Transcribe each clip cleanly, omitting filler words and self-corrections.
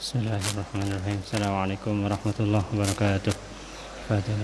Bismillahirrahmanirrahim. Assalamualaikum warahmatullahi wabarakatuh. Fadil.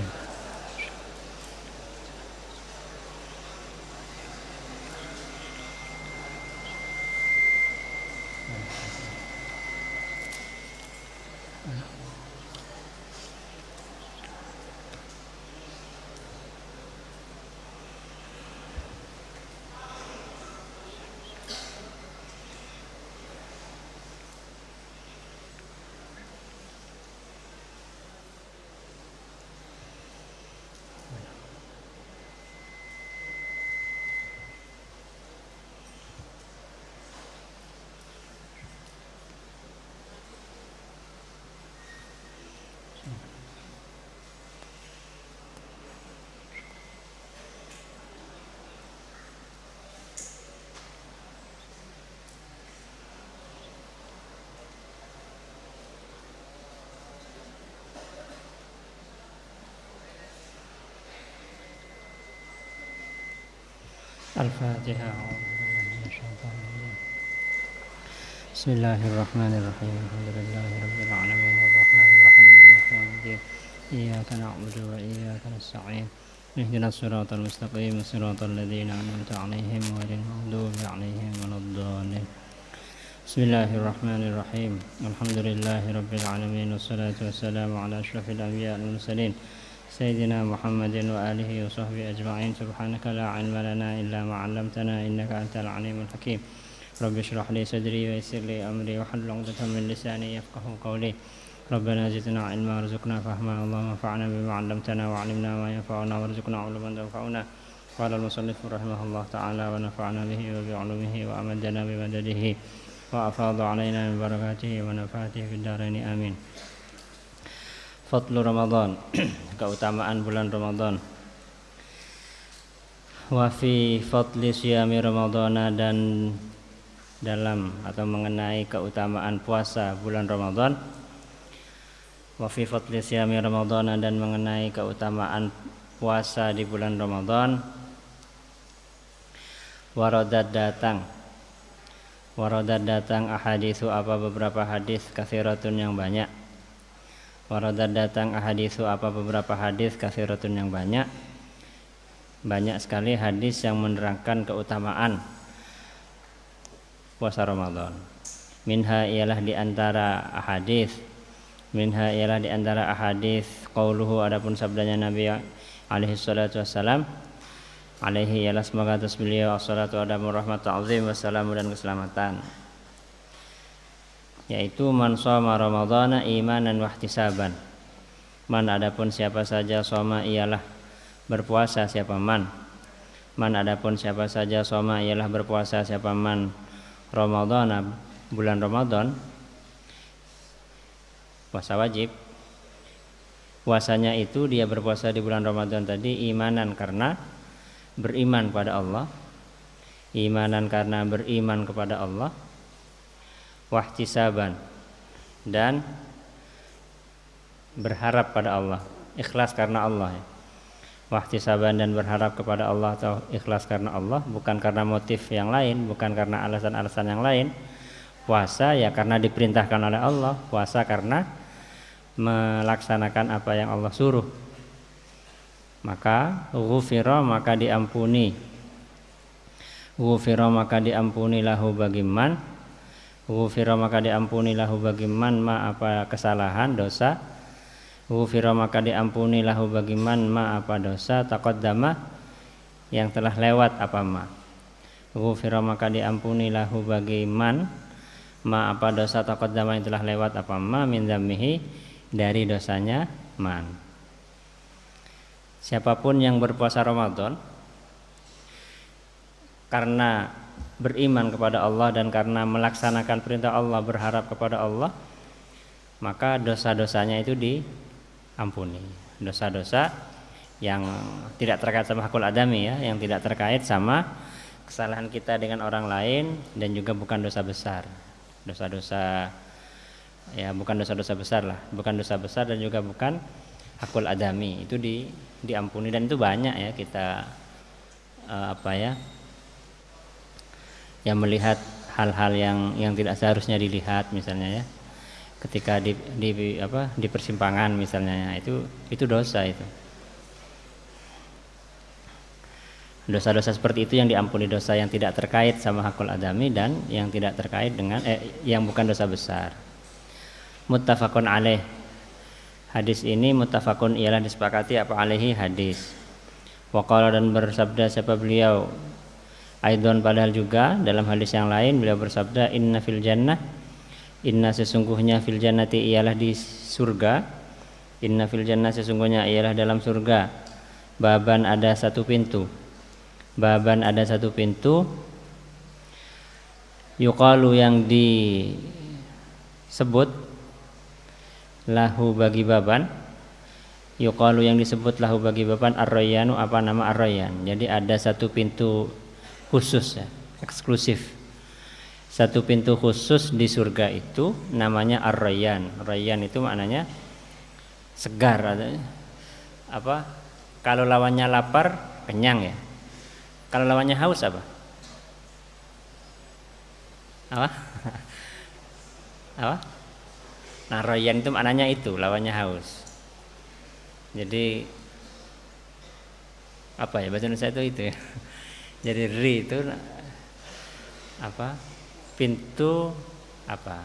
Al-Fatihah. Bismillahirrahmanirrahim. Alhamdulillahirabbil alamin arrahmanir rahim maliki yaumiddin. Iyyaka na'budu wa iyyaka nasta'in. Ihdinas siratal mustaqim siratal ladzina an'amta 'alaihim ghairil maghdubi 'alaihim waladdallin. Bismillahirrahmanirrahim. Alhamdulillahirabbil alamin wassalatu wassalamu ala asyrafil anbiya'i wal mursalin. Sayyidina Muhammadin wa alihi wa sahbihi ajma'in. Subhanaka la ilma lana illa ma 'allamtana innaka antal alimul hakim. Rabbi shrah li sadri wa yassir li amri wa hlul 'uqdatam min lisani yafqahu qawli. Rabbana zidna ilma warzuqna fahma. Allahumma anfa'na bima 'allamtana wa 'allimna ma yanfa'una warzuqna 'ilman yanfa'una. Qala al-musannif rahimahullah ta'ala wa nafa'na bihi wa bi 'ulumihi wa amadana bi madadihi wa afadha 'alaina min barakatihi wa nafa'atihi fid dharain amin. Fadlu Ramadan. Keutamaan bulan Ramadan. Wa fi fadli siyami Ramadana, dan dalam atau mengenai keutamaan puasa bulan Ramadan. Wa fi fadli siyami Ramadana, dan mengenai keutamaan puasa di bulan Ramadan. Waradat datang ahaditsu, apa beberapa hadis, katsiratun yang banyak. Waradat datang ahaditsu, apa beberapa hadis, katsiratun yang banyak. Banyak sekali hadis yang menerangkan keutamaan puasa Ramadan. Minha ialah di antara ahadis qauluhu, adapun sabdanya Nabi alaihi salatu wassalam. Alaihi ialah semoga atas beliau assalatu adamu rahmat ta'zim wassalamu dan keselamatan, yaitu man shoma ramadhana imanan wahtisaban. Man adapun siapa saja, shoma ialah berpuasa siapa man. Man adapun siapa saja, shoma ialah berpuasa siapa man ramadhana, bulan Ramadan, puasa wajib. Puasanya itu dia berpuasa di bulan Ramadan tadi imanan karena beriman pada Allah, imanan karena beriman kepada Allah, wahtisaban, dan berharap pada Allah, ikhlas karena Allah ya. Wahtisaban, dan berharap kepada Allah atau ikhlas karena Allah, bukan karena motif yang lain, bukan karena alasan-alasan yang lain. Puasa ya karena diperintahkan oleh Allah, puasa karena melaksanakan apa yang Allah suruh. Maka ghufira, maka diampuni. Ghufira, maka diampuni lahu bagi man. Ghufira, maka diampuni lahu bagi man ma apa kesalahan, dosa. Ghufira, maka diampuni lahu bagi man ma apa dosa, taqaddama yang telah lewat apa ma. Ghufira, maka diampuni lahu bagi man ma apa dosa, taqaddama yang telah lewat apa ma, min dzammihi dari dosanya man. Siapapun yang berpuasa Ramadan karena beriman kepada Allah dan karena melaksanakan perintah Allah, berharap kepada Allah, maka dosa-dosanya itu diampuni. Dosa-dosa yang tidak terkait sama hakul adami ya, yang tidak terkait sama kesalahan kita dengan orang lain, dan juga bukan dosa besar. Dosa-dosa ya bukan dosa-dosa besar lah, bukan dosa besar dan juga bukan hakul adami, itu diampuni. Dan itu banyak ya kita yang melihat hal-hal yang tidak seharusnya dilihat misalnya ya. ketika di persimpangan misalnya, itu dosa itu. Dosa-dosa seperti itu yang diampuni, dosa yang tidak terkait sama hakul adami dan yang tidak terkait dengan yang bukan dosa besar. Muttafaqun alaih. Hadis ini muttafaqun ialah disepakati apa alaihi hadis. Wa qala dan bersabda siapa beliau, aidon padahal juga dalam hadis yang lain beliau bersabda, inna fil jannah, inna sesungguhnya fil jannati ialah di surga, inna fil jannah sesungguhnya ialah dalam surga, baban ada satu pintu, baban ada satu pintu, yuqalu yang disebut lahu bagi baban, yuqalu yang disebut lahu bagi baban ar-rayyanu, apa nama ar-rayyan. Jadi ada satu pintu khusus ya, eksklusif. Satu pintu khusus di surga itu namanya ar-rayyan. Rayyan itu maknanya segar, apa? Kalau lawannya lapar, kenyang ya. Kalau lawannya haus apa? Apa? Apa? Nah, rayyan itu maknanya itu, lawannya haus. Jadi apa ya bahasa Indonesia itu ya. Jadi ri itu apa? Pintu apa?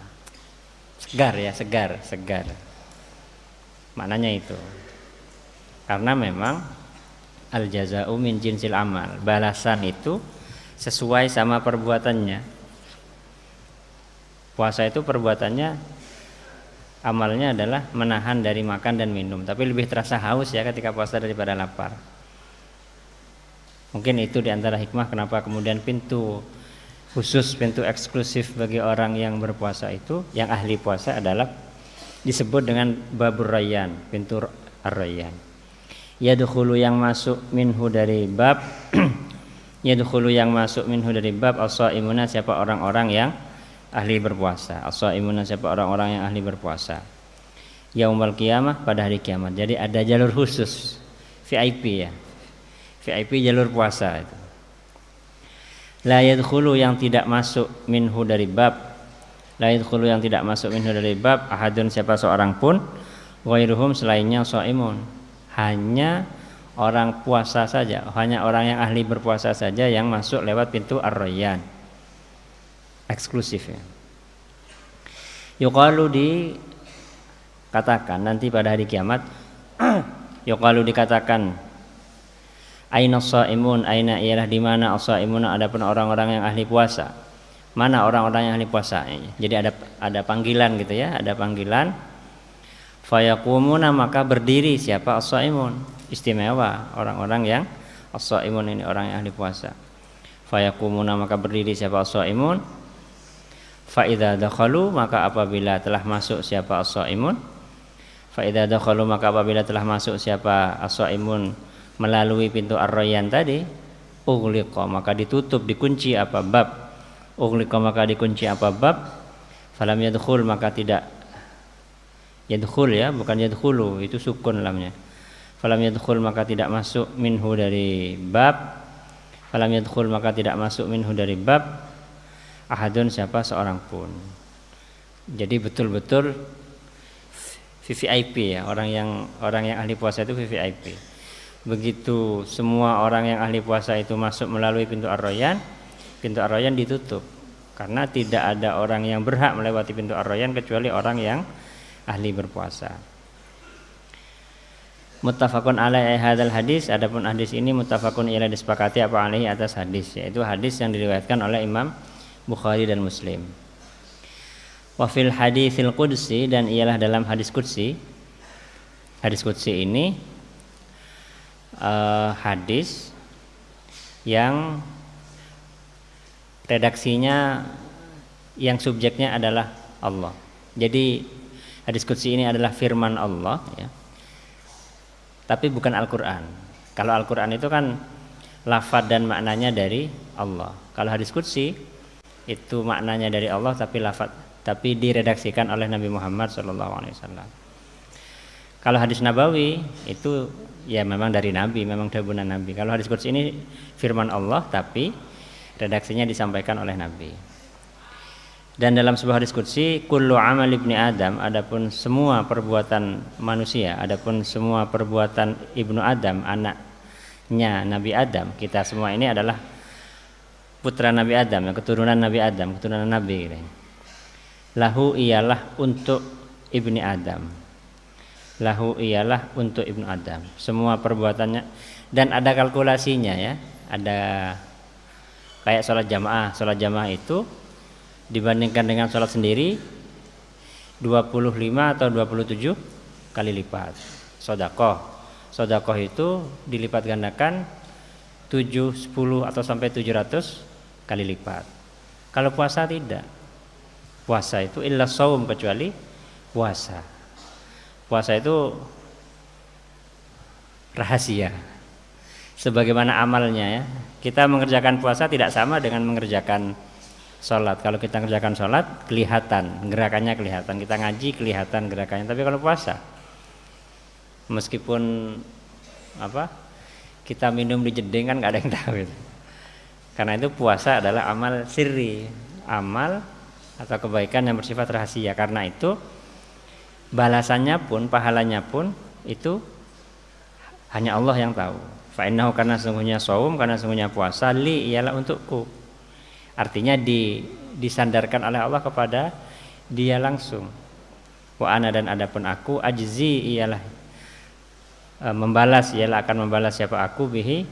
Segar ya, segar. Maknanya itu. Karena memang al jaza'u min jinsil amal, balasan itu sesuai sama perbuatannya. Puasa itu perbuatannya, amalnya adalah menahan dari makan dan minum, tapi lebih terasa haus ya ketika puasa daripada lapar. Mungkin itu diantara hikmah kenapa kemudian pintu khusus, pintu eksklusif bagi orang yang berpuasa itu, yang ahli puasa adalah disebut dengan babur rayyan, pintu ar-rayyan. Yadkhulu yang masuk minhu dari bab yadkhulu yang masuk minhu dari bab as-shaimuna, siapa orang-orang yang ahli berpuasa. As-shaimuna, siapa orang-orang yang ahli berpuasa. Yaumul qiyamah, pada hari kiamat. Jadi ada jalur khusus VIP ya. VIP jalur puasa itu. La yadkhulu yang tidak masuk minhu dari bab. La yadkhulu yang tidak masuk minhu dari bab ahadun, siapa seorang pun, ghairuhum selainnya shaimun. Hanya orang puasa saja, hanya orang yang ahli berpuasa saja yang masuk lewat pintu ar-rayyan, eksklusif ya. Yuqalu dikatakan nanti pada hari kiamat yuqalu dikatakan aina shaimun, aina ialah di mana as-shaimun, adapun orang-orang yang ahli puasa. Mana orang-orang yang ahli puasa? Jadi ada panggilan gitu ya, ada panggilan. Fayaqumuna, maka berdiri siapa as-shaimun. Istimewa orang-orang yang as-shaimun ini, orang yang ahli puasa. Fayaqumuna, maka berdiri siapa as-shaimun. Fa idza dakhalu, maka apabila telah masuk siapa as-shaimun. Fa idza dakhalu, maka apabila telah masuk siapa as-shaimun melalui pintu ar-rayyan tadi, ughliqa, maka ditutup, dikunci apa bab. Ughliqa, maka dikunci apa bab. Falam yadkhul, maka tidak yadkhul ya, bukan yadkhulu, itu sukun lamnya. Falam yadkhul, maka tidak masuk minhu dari bab. Falam yadkhul, maka tidak masuk minhu dari bab ahadun, siapa seorang pun. Jadi betul-betul VVIP ya, orang yang ahli puasa itu VVIP. Begitu semua orang yang ahli puasa itu masuk melalui pintu ar-rayyan, pintu ar-rayyan ditutup. Karena tidak ada orang yang berhak melewati pintu ar-rayyan kecuali orang yang ahli berpuasa. Muttafaqun alaihi hadzal hadis, adapun hadis ini muttafaqun ialah disepakati apa alaihi atas hadis, yaitu hadis yang diriwayatkan oleh Imam Bukhari dan Muslim. Wa fil haditsil qudsi, dan ialah dalam hadis qudsi. Hadis qudsi ini hadis yang redaksinya, yang subjeknya adalah Allah. Jadi hadis qudsi ini adalah firman Allah ya. Tapi bukan Al-Qur'an. Kalau Al-Qur'an itu kan lafaz dan maknanya dari Allah. Kalau hadis qudsi itu maknanya dari Allah tapi diredaksikan oleh Nabi Muhammad SAW. Kalau hadis Nabawi itu ya memang dari Nabi, memang dabunan Nabi. Kalau hadis qudsi ini firman Allah tapi redaksinya disampaikan oleh Nabi. Dan dalam sebuah hadis qudsi, kullu amal ibni Adam, adapun semua perbuatan manusia, adapun semua perbuatan ibnu Adam, anaknya Nabi Adam, kita semua ini adalah putra Nabi Adam, keturunan Nabi Adam, keturunan Nabi. Lahu ialah untuk ibni Adam. Lahu ialah untuk ibnu Adam. Semua perbuatannya, dan ada kalkulasinya ya. Ada kayak sholat jamaah. Sholat jamaah itu dibandingkan dengan sholat sendiri 25 atau 27 kali lipat. Sodakoh itu dilipat gandakan 7, 10 atau sampai 700 kali lipat. Kalau puasa tidak. Puasa itu illa shaum, kecuali puasa. Puasa itu rahasia. Sebagaimana amalnya ya. Kita mengerjakan puasa tidak sama dengan mengerjakan sholat. Kalau kita mengerjakan sholat kelihatan, gerakannya kelihatan. Kita ngaji kelihatan gerakannya. Tapi kalau puasa, meskipun kita minum di jeding kan nggak ada yang tahu gitu. Karena itu puasa adalah amal sirri, amal atau kebaikan yang bersifat rahasia. Karena itu balasannya pun, pahalanya pun itu hanya Allah yang tahu. Fa innahu, karena sesungguhnya shaum, karena sesungguhnya puasa, li ialah untukku. Artinya disandarkan oleh Allah kepada dia langsung. Wa ana, dan adapun aku, ajzi ialah membalas, ialah akan membalas siapa aku bihi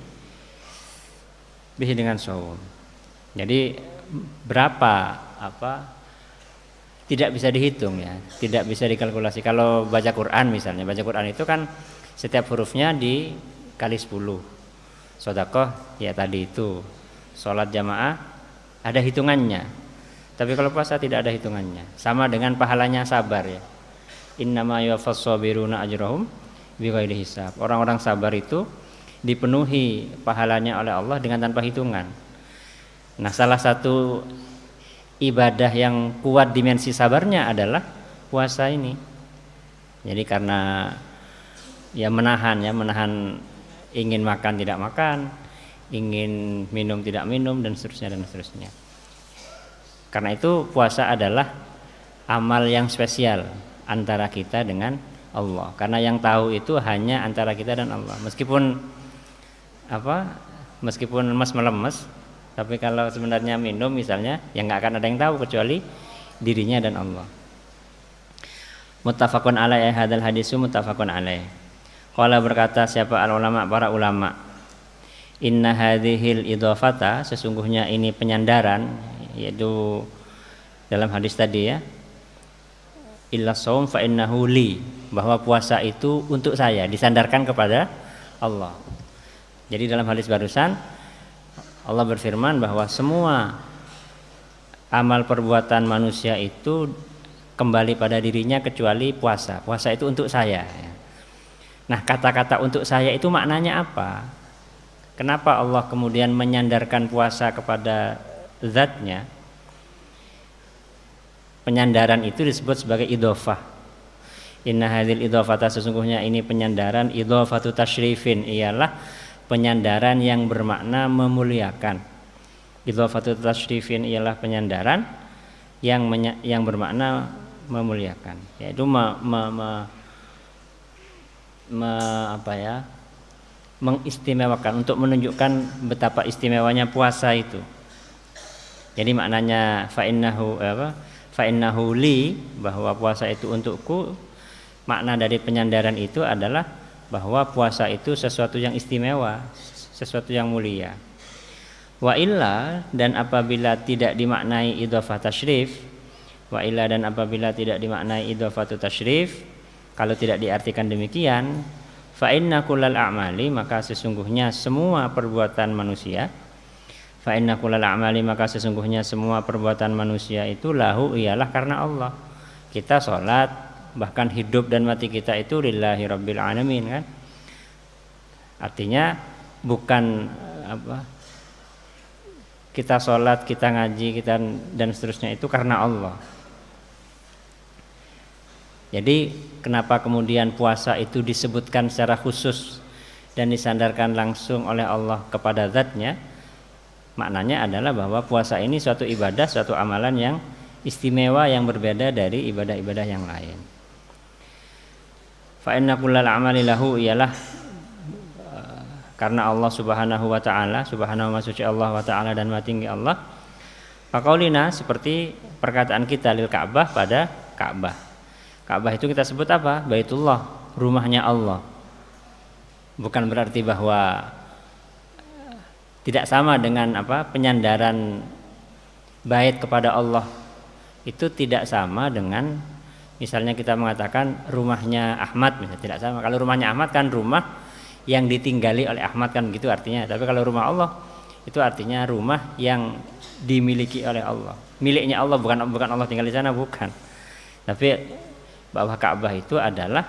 dengan shaum. Jadi berapa tidak bisa dihitung ya, tidak bisa dikalkulasi. Kalau baca Quran misalnya, baca Quran itu kan setiap hurufnya dikali 10. Sedekah ya tadi itu, sholat jamaah ada hitungannya. Tapi kalau puasa tidak ada hitungannya. Sama dengan pahalanya sabar ya. Innama yuwaffas sabiruna ajrahum bighairi hisab. Orang-orang sabar itu dipenuhi pahalanya oleh Allah dengan tanpa hitungan. Nah, salah satu ibadah yang kuat dimensi sabarnya adalah puasa ini. Jadi karena ya menahan ingin makan tidak makan, ingin minum tidak minum, dan seterusnya. Karena itu puasa adalah amal yang spesial antara kita dengan Allah. Karena yang tahu itu hanya antara kita dan Allah. Meskipun emas melemes, tapi kalau sebenarnya minum misalnya, ya nggak akan ada yang tahu kecuali dirinya dan Allah. Muttafaqun alaih, hadal hadisu muttafaqun alaih. Qala, berkata siapa al-ulama, para ulama, inna hadhil idhafata, sesungguhnya ini penyandaran, yaitu dalam hadis tadi ya, illa shaum fa innahu li, bahwa puasa itu untuk saya, disandarkan kepada Allah. Jadi dalam hadis barusan Allah berfirman bahwa semua amal perbuatan manusia itu kembali pada dirinya kecuali puasa. Puasa itu untuk saya. Nah, kata-kata untuk saya itu maknanya apa? Kenapa Allah kemudian menyandarkan puasa kepada zatnya? Penyandaran itu disebut sebagai idhofah. Inna hadzal idhofata, sesungguhnya ini penyandaran, idhofatu tasyrifin, ialah penyandaran yang bermakna memuliakan. Idhofatu tasyrifin ialah penyandaran yang bermakna memuliakan, yaitu mengistimewakan, untuk menunjukkan betapa istimewanya puasa itu. Jadi maknanya fa innahu li, bahwa puasa itu untukku. Makna dari penyandaran itu adalah bahwa puasa itu sesuatu yang istimewa, sesuatu yang mulia. Wa illa, dan apabila tidak dimaknai idhofah tasyrif, wa illa, dan apabila tidak dimaknai idhofatu tasyrif, kalau tidak diartikan demikian, fa inna kullal a'mali, maka sesungguhnya semua perbuatan manusia, fa inna kullal a'mali, maka sesungguhnya semua perbuatan manusia itu lahu, ialah karena Allah. Kita sholat, bahkan hidup dan mati kita itu lillahi rabbil alamin kan. Artinya bukan kita sholat, kita ngaji, kita dan seterusnya itu karena Allah. Jadi kenapa kemudian puasa itu disebutkan secara khusus dan disandarkan langsung oleh Allah kepada zatnya? Maknanya adalah bahwa puasa ini suatu ibadah, suatu amalan yang istimewa yang berbeda dari ibadah-ibadah yang lain. Fa inna kullal amali lahu ialah karena Allah Subhanahu wa taala, subhanahu wa suci Allah wa taala dan maha tinggi Allah. Faqaulina seperti perkataan kita lil Ka'bah pada Ka'bah. Ka'bah itu kita sebut apa? Baitullah, rumahnya Allah. Bukan berarti bahwa tidak sama dengan penyandaran bait kepada Allah. Itu tidak sama dengan misalnya kita mengatakan rumahnya Ahmad, misalnya tidak sama. Kalau rumahnya Ahmad kan rumah yang ditinggali oleh Ahmad kan gitu artinya. Tapi kalau rumah Allah itu artinya rumah yang dimiliki oleh Allah. Miliknya Allah, bukan Allah tinggal di sana, bukan. Tapi bahwa Ka'bah itu adalah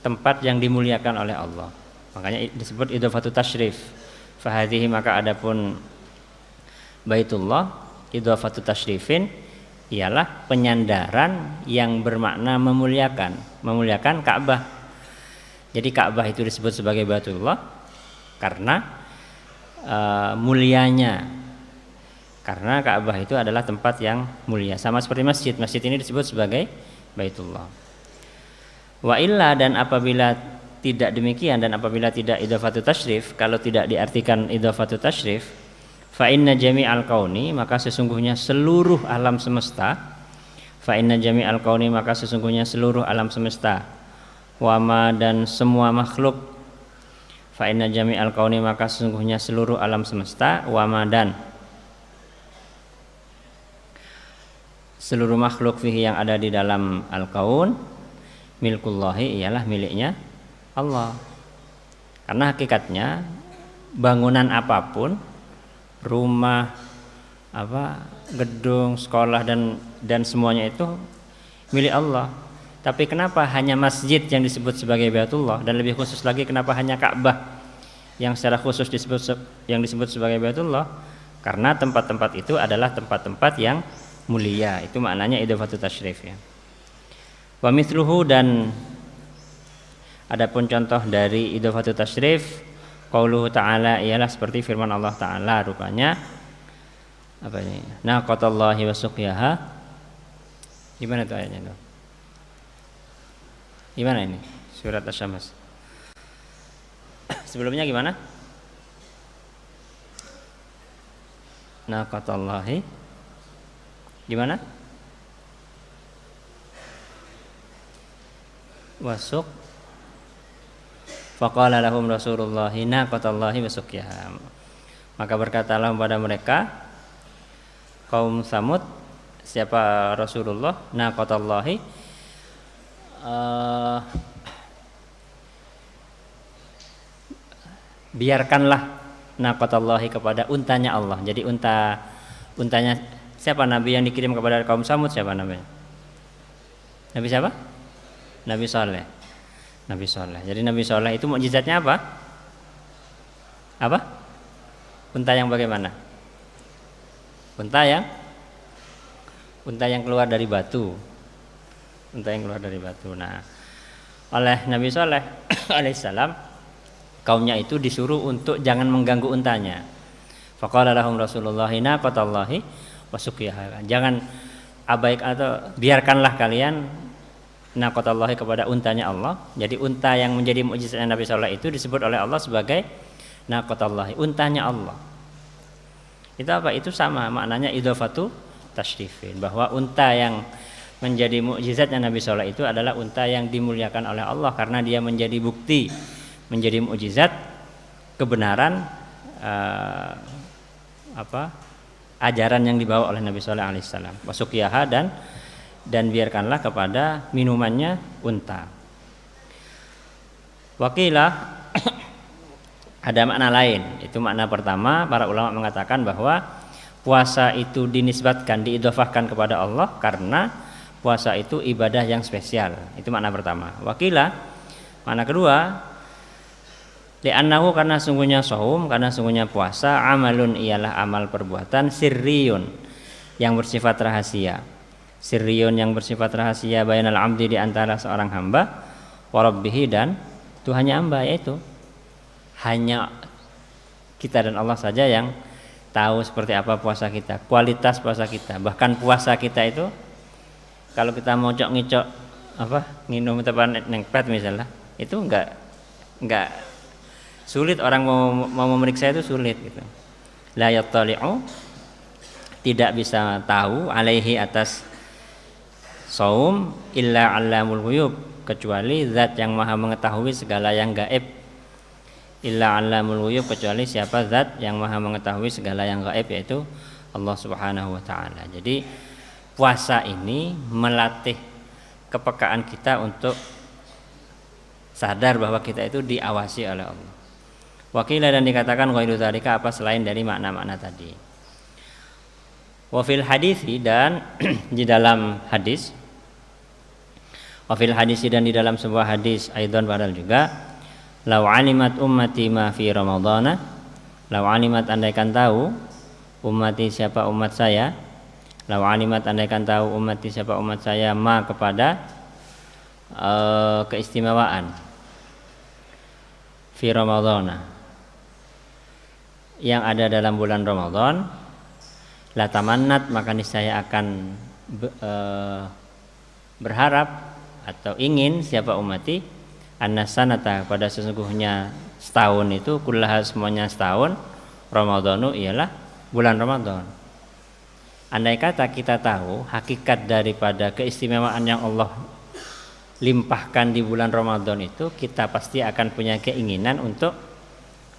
tempat yang dimuliakan oleh Allah. Makanya disebut idhofatu tasyrif. Fahadhihi maka adapun Baitullah idhofatu tasyrifin ialah penyandaran yang bermakna memuliakan Ka'bah. Jadi Ka'bah itu disebut sebagai Baitullah karena mulianya. Karena Ka'bah itu adalah tempat yang mulia. Sama seperti masjid. Masjid ini disebut sebagai Baitullah. Wa illa dan apabila tidak demikian dan apabila tidak idhofatu tasyrif, kalau tidak diartikan idhofatu tasyrif, fa inna jami'al kauni maka sesungguhnya seluruh alam semesta. Fa inna jami'al kauni maka sesungguhnya seluruh alam semesta. Wama dan semua makhluk. Fa inna jami'al kauni maka sesungguhnya seluruh alam semesta. Wama dan seluruh makhluk fihi yang ada di dalam al-kaun milkullahi ialah miliknya Allah. Karena hakikatnya bangunan apapun, rumah, gedung, sekolah dan semuanya itu milik Allah. Tapi kenapa hanya masjid yang disebut sebagai Baitullah, dan lebih khusus lagi kenapa hanya Ka'bah yang secara khusus disebut sebagai Baitullah? Karena tempat-tempat itu adalah tempat-tempat yang mulia. Itu maknanya idhofatu tasyrif ya. Wa mithluhu dan adapun contoh dari idhofatu tasyrif qauluhu ta'ala ialah seperti firman Allah Ta'ala rupanya naqatallahi wa suqyaha. Gimana tuh ayatnya tuh? Gimana ini? Surat Asy-Syams. Sebelumnya gimana? Naqatallahi. Gimana? Wasuk. Faqala lahum Rasulullah naqatallahi wa suqyaha. Maka berkatalah kepada mereka kaum Samud, siapa Rasulullah, naqatallahi biarkanlah naqatallahi kepada untanya Allah. Jadi untanya siapa? Nabi yang dikirim kepada kaum Samud siapa namanya? Nabi siapa? Nabi Saleh. Nabi Saleh. Jadi Nabi Saleh itu mukjizatnya apa? Apa? Unta yang bagaimana? Unta yang keluar dari batu. Unta yang keluar dari batu. Nah, oleh Nabi Saleh alaihissalam kaumnya itu disuruh untuk jangan mengganggu untanya. Faqala lahum Rasulullah naqatallahi wa suqyaha. Jangan abaikan atau biarkanlah kalian naqatallahi kepada untanya Allah. Jadi unta yang menjadi mukjizatnya Nabi Saleh itu disebut oleh Allah sebagai naqatallahi, untanya Allah. Itu apa? Itu sama maknanya idhofatu tasyrifin, bahwa unta yang menjadi mukjizatnya Nabi Saleh itu adalah unta yang dimuliakan oleh Allah karena dia menjadi bukti, menjadi mukjizat kebenaran ajaran yang dibawa oleh Nabi Saleh alaihissalam. Wasuqiyaha dan biarkanlah kepada minumannya unta. Wakilah ada makna lain. Itu makna pertama, para ulama mengatakan bahwa puasa itu dinisbatkan, diidhofahkan kepada Allah karena puasa itu ibadah yang spesial. Itu makna pertama. Wakilah makna kedua, li'annahu karena sungguhnya shaum, karena sungguhnya puasa, amalun ialah amal perbuatan sirriyun yang bersifat rahasia. Sirriyun yang bersifat rahasia bainal abdi di antara seorang hamba wa rabbihi dan Tuhannya hamba, yaitu hanya kita dan Allah saja yang tahu seperti apa puasa kita, kualitas puasa kita. Bahkan puasa kita itu kalau kita ngicok minum tepan nengpet misalnya, itu enggak sulit, orang mau memeriksa itu sulit gitu. La yattali'u, tidak bisa tahu, alaihi, atas saum, illa 'allamul ghuyub, kecuali zat yang maha mengetahui segala yang gaib. Illa 'allamul ghuyub, kecuali siapa? Zat yang maha mengetahui segala yang gaib, yaitu Allah Subhanahu wa taala. Jadi puasa ini melatih kepekaan kita untuk sadar bahwa kita itu diawasi oleh Allah. Wakilah, dan dikatakan ghairu dzalika, apa selain dari makna-makna tadi. Wa fil hadisi, dan di dalam hadis, wa fil hadisi, dan di dalam sebuah hadis, aidan padahal juga, lau alimat ummati ma fi ramadhana, lau alimat, andaikan tahu, ummati, siapa umat saya, lau alimat, andaikan tahu, ummati, siapa umat saya, ma, kepada keistimewaan, fi ramadhana, yang ada dalam bulan Ramadan, la tamannat, maka niscaya akan berharap atau ingin siapa ummati, annasanata, pada sesungguhnya setahun itu, kullaha, semuanya setahun, Ramadhanu, ialah bulan Ramadan. Andai kata kita tahu hakikat daripada keistimewaan yang Allah limpahkan di bulan Ramadan itu, kita pasti akan punya keinginan untuk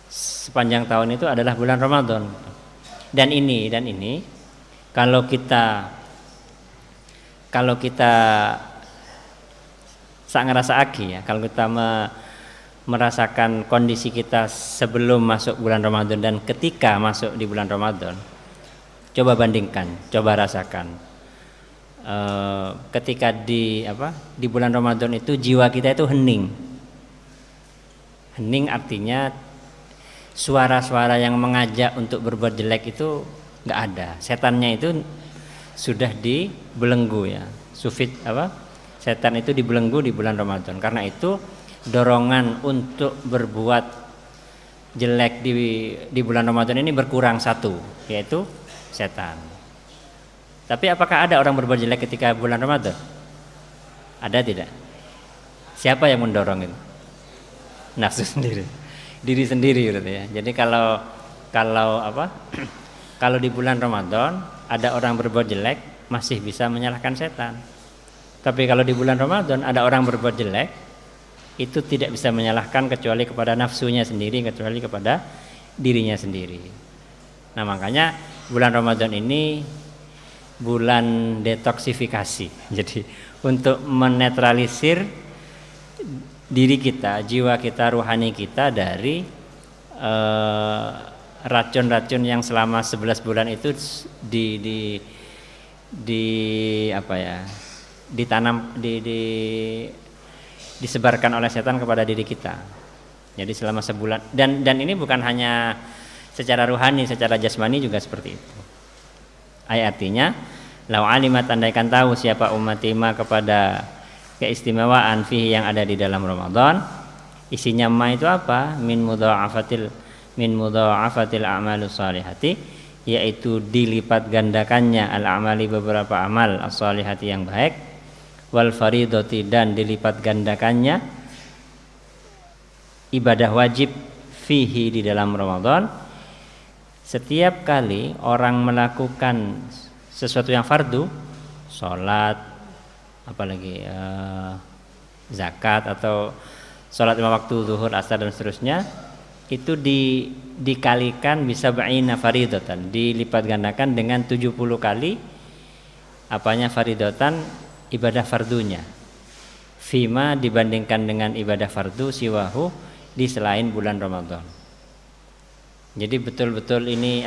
sepanjang tahun itu adalah bulan Ramadan. Dan ini kalau kita sak ngrasakake ya, kalau kita merasakan kondisi kita sebelum masuk bulan Ramadan dan ketika masuk di bulan Ramadan, coba bandingkan, coba rasakan. Ketika di bulan Ramadan itu jiwa kita itu hening. Hening artinya suara-suara yang mengajak untuk berbuat jelek itu nggak ada. Setannya itu sudah dibelenggu ya. Setan itu dibelenggu di bulan Ramadan. Karena itu dorongan untuk berbuat jelek di bulan Ramadan ini berkurang satu, yaitu setan. Tapi apakah ada orang berbuat jelek ketika bulan Ramadan? Ada tidak? Siapa yang mendorong itu? Nafsu sendiri, diri sendiri gitu ya. Jadi kalau kalau di bulan Ramadan ada orang berbuat jelek, masih bisa menyalahkan setan. Tapi kalau di bulan Ramadan ada orang berbuat jelek, itu tidak bisa menyalahkan kecuali kepada nafsunya sendiri, kecuali kepada dirinya sendiri. Nah, makanya bulan Ramadan ini bulan detoksifikasi. Jadi untuk menetralisir diri kita, jiwa kita, rohani kita dari racun-racun yang selama 11 bulan itu disebarkan oleh setan kepada diri kita. Jadi selama sebulan, dan ini bukan hanya secara rohani, secara jasmani juga seperti itu. Artinya, lau alimat, andaikan tahu siapa ummati ma, kepada keistimewaan fihi, yang ada di dalam Ramadan. Isinya ma itu apa? Min mudha'afatil a'malus salihati, yaitu dilipat gandakannya al-amali, beberapa amal, as-salihati, yang baik, wal faridoti, dan dilipat gandakannya ibadah wajib fihi, di dalam Ramadan. Setiap kali orang melakukan sesuatu yang fardu, sholat, apalagi zakat, atau sholat 5 waktu, zuhur, asar, dan seterusnya, itu dikalikan bisa ba'ina faridatan, dilipat gandakan dengan 70 kali faridatan, ibadah fardunya, fima, dibandingkan dengan ibadah fardu, siwahu, di selain bulan Ramadan. Jadi betul-betul ini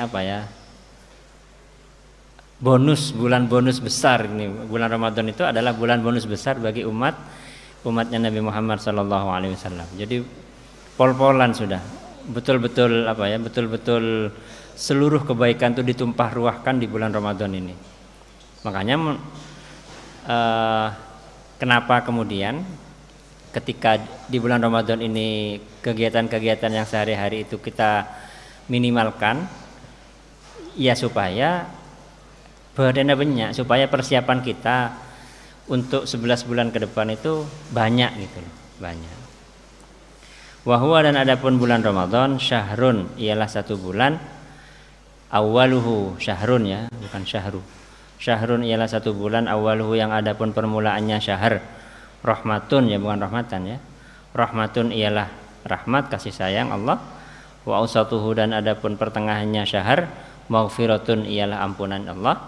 bulan bonus besar ini. Bulan Ramadan itu adalah bulan bonus besar bagi umatnya Nabi Muhammad SAW. Jadi pol-polan sudah, betul-betul betul-betul seluruh kebaikan itu ditumpah ruahkan di bulan Ramadan ini. Makanya kenapa kemudian ketika di bulan Ramadan ini kegiatan-kegiatan yang sehari-hari itu kita minimalkan, Ya supaya berdana banyak, supaya persiapan kita untuk 11 bulan ke depan itu banyak gitu loh, banyak. Wahwa dan adapun bulan Ramadan syahrun ialah satu bulan, awaluhu syahrun ya, bukan syahru. Syahrun ialah satu bulan, awaluhu yang adapun permulaannya syahr. Rahmatun ya, bukan rahmatan ya. Rahmatun ialah rahmat kasih sayang Allah. Wa ausatuhu dan adapun pertengahannya syahr, maghfiratun ialah ampunan Allah.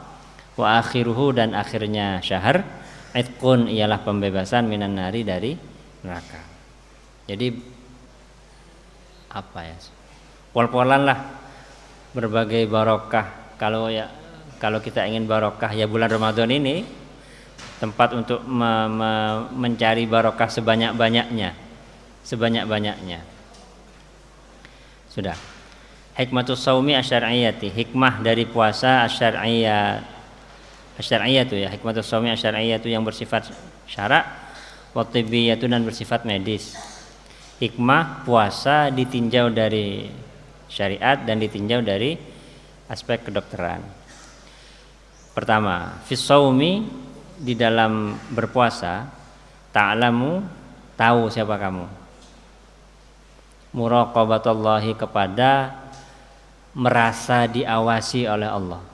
Wa akhiruhu dan akhirnya syahr, itqun ialah pembebasan minan nari dari neraka. Jadi apa ya? Pol-polan lah berbagai barokah. Kalau kita ingin barokah ya bulan Ramadan ini tempat untuk mencari barokah sebanyak-banyaknya. Sudah. Hikmatus shaumi asy'ariyati, hikmah dari puasa asy'ariyah tuh ya, hikmatus shaumi asy'ariyah itu yang bersifat syara', wa tibbiyatu dan bersifat medis. Hikmah puasa ditinjau dari syariat dan ditinjau dari aspek kedokteran. Pertama, fis shaumi, di dalam berpuasa, ta'lamu, tahu siapa kamu. Muraqabatullahi, kepada merasa diawasi oleh Allah.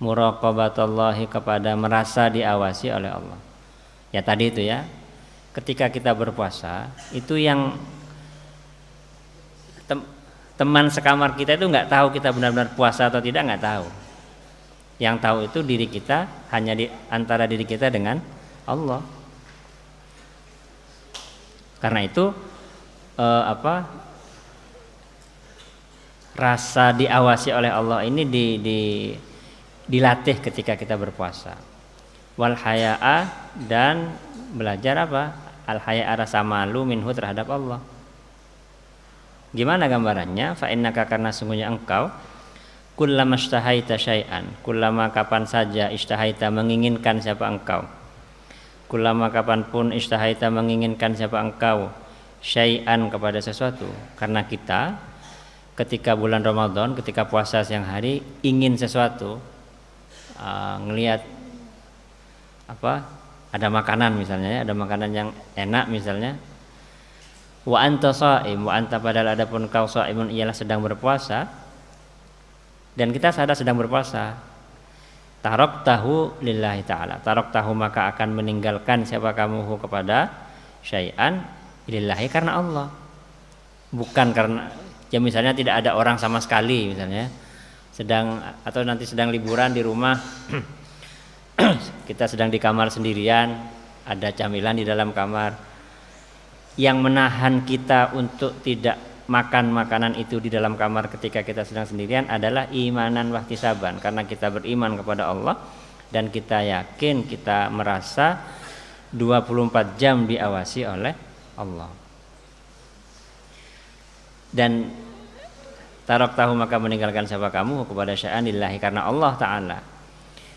Muraqabatullahi, kepada merasa diawasi oleh Allah. Ya tadi itu ya. Ketika kita berpuasa, itu yang teman sekamar kita itu nggak tahu kita benar-benar puasa atau tidak, nggak tahu. Yang tahu itu diri kita, hanya di antara diri kita dengan Allah. Karena itu rasa diawasi oleh Allah ini dilatih ketika kita berpuasa. Wal haya'a, dan belajar apa? Al haya'a, rasa malu minhu, terhadap Allah. Gimana gambarannya? Fa innaka, karena sungguhnya engkau, kullama ishtahaita syai'an, kullama kapan saja, ishtahaita menginginkan siapa engkau, kullama kapanpun ishtahaita menginginkan siapa engkau, syai'an kepada sesuatu. Karena kita ketika bulan Ramadan, ketika puasa siang hari, ingin sesuatu, ngelihat ada makanan misalnya ya, ada makanan yang enak misalnya. Wa anta shaim, wa anta, padahal adapun kau shaimun ialah sedang berpuasa, dan kita sadar sedang berpuasa. Taraktahu lillahi ta'ala, taraktahu maka akan meninggalkan siapa kamu kepada syai'an lillahi, karena Allah, bukan karena ya misalnya tidak ada orang sama sekali misalnya, atau nanti sedang liburan di rumah kita sedang di kamar sendirian, ada camilan di dalam kamar. Yang menahan kita untuk tidak makan makanan itu di dalam kamar ketika kita sedang sendirian adalah imanan wahtisaban, karena kita beriman kepada Allah dan kita yakin, kita merasa 24 jam diawasi oleh Allah. Dan taraktahu maka meninggalkan siapa kamu kepada syai'an lillahi, karena Allah Ta'ala.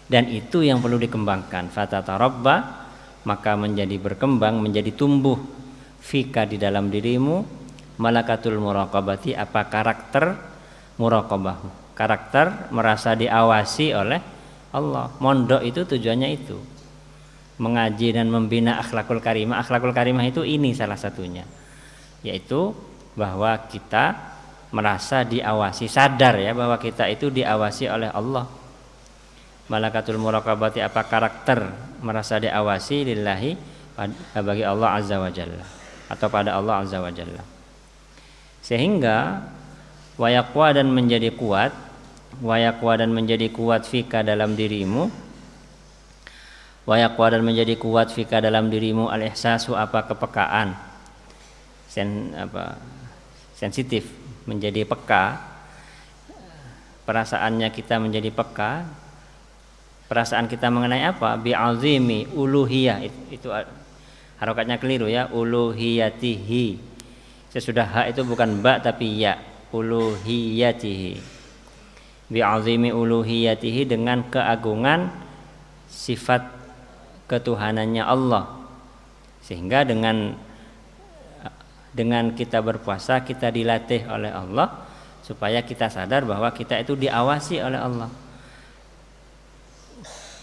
Dan itu yang perlu dikembangkan. Fatatarabba, maka menjadi berkembang, menjadi tumbuh, fika, di dalam dirimu, malakatul muraqabati, apa karakter muraqabah, karakter merasa diawasi oleh Allah. Mondok itu tujuannya itu, mengaji dan membina akhlakul karimah. Akhlakul karimah itu ini salah satunya, yaitu bahwa kita merasa diawasi, sadar ya bahwa kita itu diawasi oleh Allah. Malakatul muraqabati, apa karakter merasa diawasi, lillahi, bagi Allah azza wa jalla, atau pada Allah azza wa jalla. Sehingga wayaqwa, dan menjadi kuat, wayaqwa dan menjadi kuat fika dalam dirimu, wayaqwa dan menjadi kuat fika dalam dirimu, al-ihsasu, apa kepekaan, sensitif, menjadi peka, perasaannya kita menjadi peka. Perasaan kita mengenai apa? Bi'azimi uluhiyah, itu harokatnya keliru ya, uluhiyatihi. Sesudah ha itu bukan ba tapi ya, uluhiyatihi. Bi'azimi uluhiyatihi, dengan keagungan sifat ketuhanannya Allah. Sehingga dengan kita berpuasa, kita dilatih oleh Allah supaya kita sadar bahwa kita itu diawasi oleh Allah.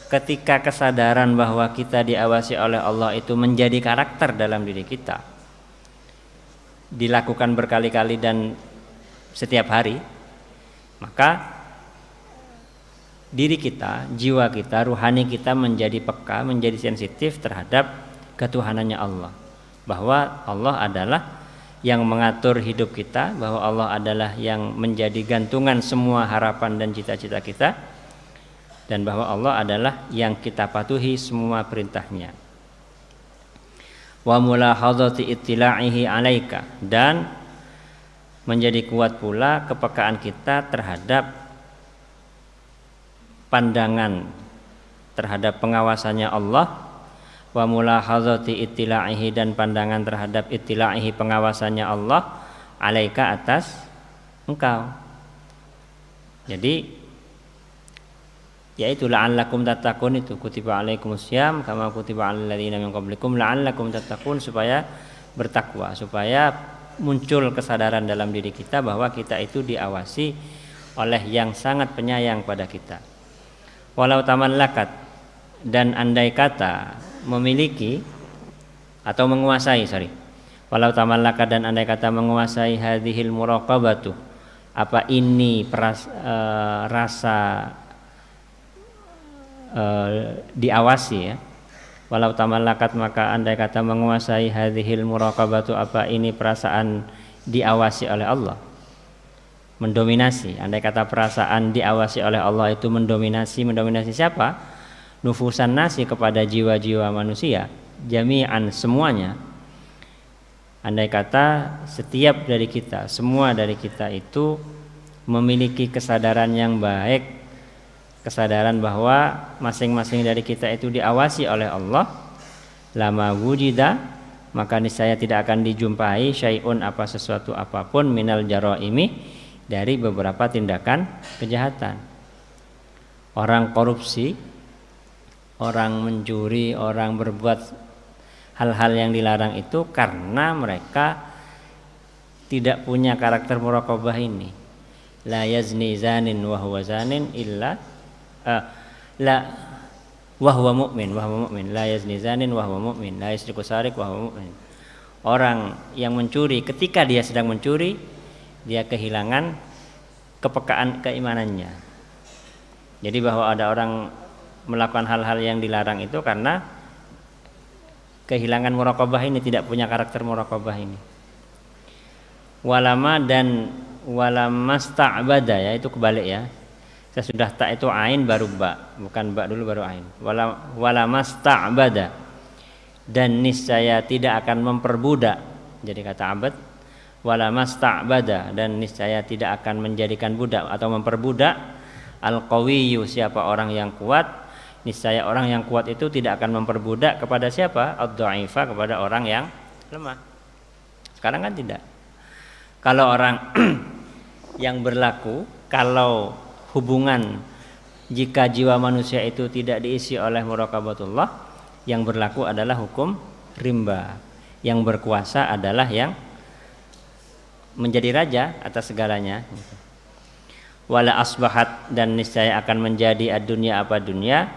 Ketika kesadaran bahwa kita diawasi oleh Allah itu menjadi karakter dalam diri kita, dilakukan berkali-kali dan setiap hari, maka diri kita, jiwa kita, ruhani kita menjadi peka, menjadi sensitif terhadap ketuhanannya Allah. Bahwa Allah adalah yang mengatur hidup kita, bahwa Allah adalah yang menjadi gantungan semua harapan dan cita-cita kita, dan bahwa Allah adalah yang kita patuhi semua perintahnya. Wa mulahadzati ittila'ihi 'alaika, dan menjadi kuat pula kepekaan kita terhadap pandangan terhadap pengawasannya Allah. Wa mulahadzati ittila'ihi, dan pandangan terhadap ittila'ihi pengawasannya Allah 'alaika atas engkau. Jadi yaitu la'allakum tattaqun, itu kutiba alaikumussyam kama kutiba alal ladzina min qablikum la'allakum tattaqun, supaya bertakwa, supaya muncul kesadaran dalam diri kita bahwa kita itu diawasi oleh yang sangat penyayang pada kita. Walau tamallakat, dan andai kata memiliki atau menguasai, walau tamallakat, dan andai kata menguasai hadhil muraqabatu, apa ini rasa diawasi ya. Walau tamallakat, maka andai kata menguasai hadhil muraqabatu, apa ini perasaan diawasi oleh Allah, mendominasi. Andai kata perasaan diawasi oleh Allah itu mendominasi siapa? Nufusan nasi, kepada jiwa-jiwa manusia jami'an, semuanya. Andai kata setiap dari kita, semua dari kita itu memiliki kesadaran yang baik, kesadaran bahwa masing-masing dari kita itu diawasi oleh Allah, lama wujida, maka niscaya tidak akan dijumpai syai'un, apa sesuatu apapun, minal jaraimi, dari beberapa tindakan kejahatan. Orang korupsi, orang mencuri, orang berbuat hal-hal yang dilarang itu karena mereka tidak punya karakter muraqabah ini. La yazni zanin wa huwa zanin illa la wahwa mu'min, la yazni zanin wahwa mu'min, la yasriqu sariq wahwa mu'min. Orang yang mencuri, ketika dia sedang mencuri, dia kehilangan kepekaan keimanannya. Jadi bahwa ada orang melakukan hal-hal yang dilarang itu karena kehilangan muraqabah ini, tidak punya karakter muraqabah ini. Walama dan walamasta'bada, ya itu kebalik ya. Saya sudah tak itu ain baru ba, bukan ba dulu baru ain. Walamasta'bada, dan niscaya tidak akan memperbudak, jadi kata abad. Walamasta'bada, dan niscaya tidak akan menjadikan budak atau memperbudak. Al-qawiyyu, siapa orang yang kuat, niscaya orang yang kuat itu tidak akan memperbudak kepada siapa? Ad-dha'ifa, kepada orang yang lemah. Sekarang kan tidak. Kalau orang yang berlaku, kalau hubungan, jika jiwa manusia itu tidak diisi oleh muraqabatullah, yang berlaku adalah hukum rimba. Yang berkuasa adalah yang menjadi raja atas segalanya. Wala asbahat, dan niscaya akan menjadi ad-dunya, apa dunia,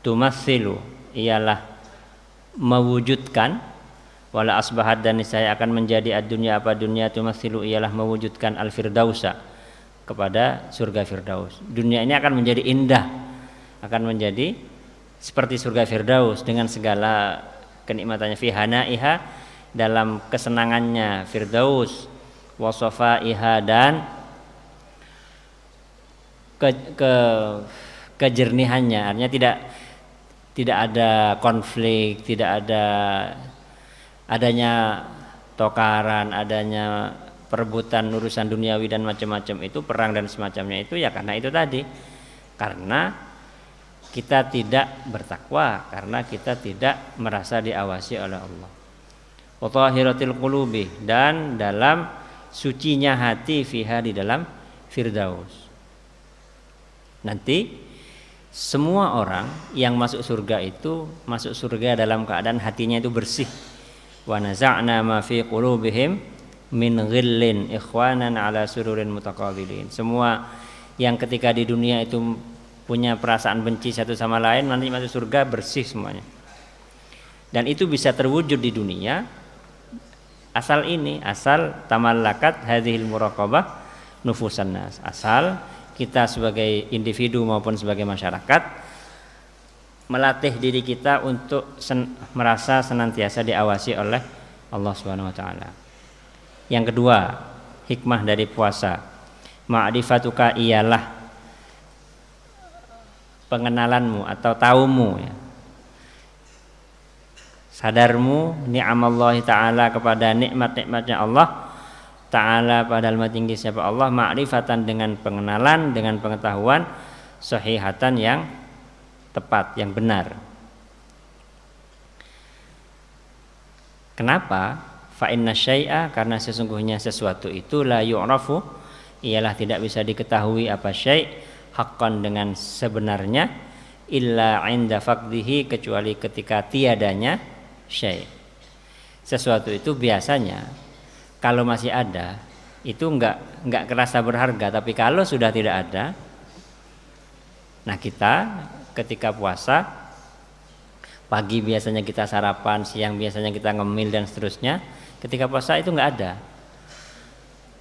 tumatsilu, ialah mewujudkan. Wala asbahat, dan niscaya akan menjadi ad-dunya, apa dunia, tumatsilu, ialah mewujudkan al-firdausa, kepada surga Firdaus. Dunia ini akan menjadi indah, akan menjadi seperti surga Firdaus dengan segala kenikmatannya, fi hanaiha, dalam kesenangannya Firdaus, wa safaiha, dan kejernihannya. Artinya tidak ada konflik, tidak adanya tokaran, adanya perebutan urusan duniawi dan macam-macam itu, perang dan semacamnya itu, ya karena itu tadi, karena kita tidak bertakwa, karena kita tidak merasa diawasi oleh Allah. Wa tahiratil qulubi, dan dalam sucinya hati, fiha, di dalam Firdaus. Nanti semua orang yang masuk surga itu masuk surga dalam keadaan hatinya itu bersih. Wa naza'na ma fi qulubihim min ghillin ikhwanan ala sururin mutaqabilin. Semua yang ketika di dunia itu punya perasaan benci satu sama lain, nanti masuk surga bersih semuanya. Dan itu bisa terwujud di dunia asal tamallakat hadhil muraqabah nufusan nas. Asal kita sebagai individu maupun sebagai masyarakat melatih diri kita untuk merasa senantiasa diawasi oleh Allah Subhanahu wa taala. Yang kedua, hikmah dari puasa. Ma'rifatuka ialah pengenalanmu atau taumu ya. Sadarmu ni'amallahi ta'ala kepada nikmat-nikmatnya Allah ta'ala padahal maha tinggi siapa Allah, ma'rifatan dengan pengenalan, dengan pengetahuan, sahihatan yang tepat, yang benar. Kenapa? Fa inna syai'a, karena sesungguhnya sesuatu itu la yu'rafu, ialah tidak bisa diketahui apa syai' haqqan dengan sebenarnya, illa 'inda faqdihi, kecuali ketika tiadanya syai'. Sesuatu itu biasanya kalau masih ada itu enggak kerasa berharga, tapi kalau sudah tidak ada, nah kita ketika puasa pagi biasanya kita sarapan, siang biasanya kita ngemil dan seterusnya. Ketika puasa itu enggak ada.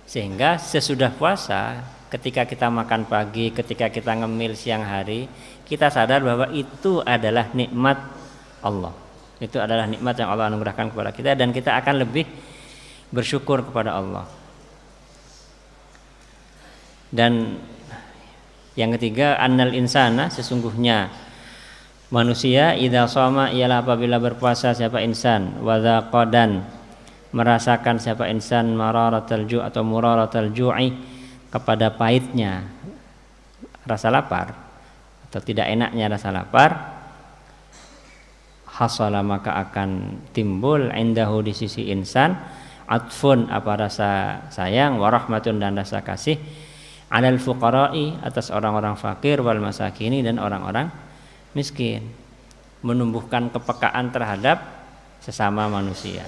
Sehingga sesudah puasa, ketika kita makan pagi, ketika kita ngemil siang hari, kita sadar bahwa itu adalah nikmat Allah. Itu adalah nikmat yang Allah anugerahkan kepada kita, dan kita akan lebih bersyukur kepada Allah. Dan yang ketiga, annal insana, sesungguhnya manusia idza shoma ialah apabila berpuasa siapa insan, wa dzaqadan merasakan siapa insan mararatal ju' atau muraratal ju'i, kepada pahitnya rasa lapar atau tidak enaknya rasa lapar, hasala maka akan timbul indahu di sisi insan atfun apa rasa sayang, warahmatun dan rasa kasih, alal fuqara'i atas orang-orang fakir, wal masakini dan orang-orang miskin, menumbuhkan kepekaan terhadap sesama manusia.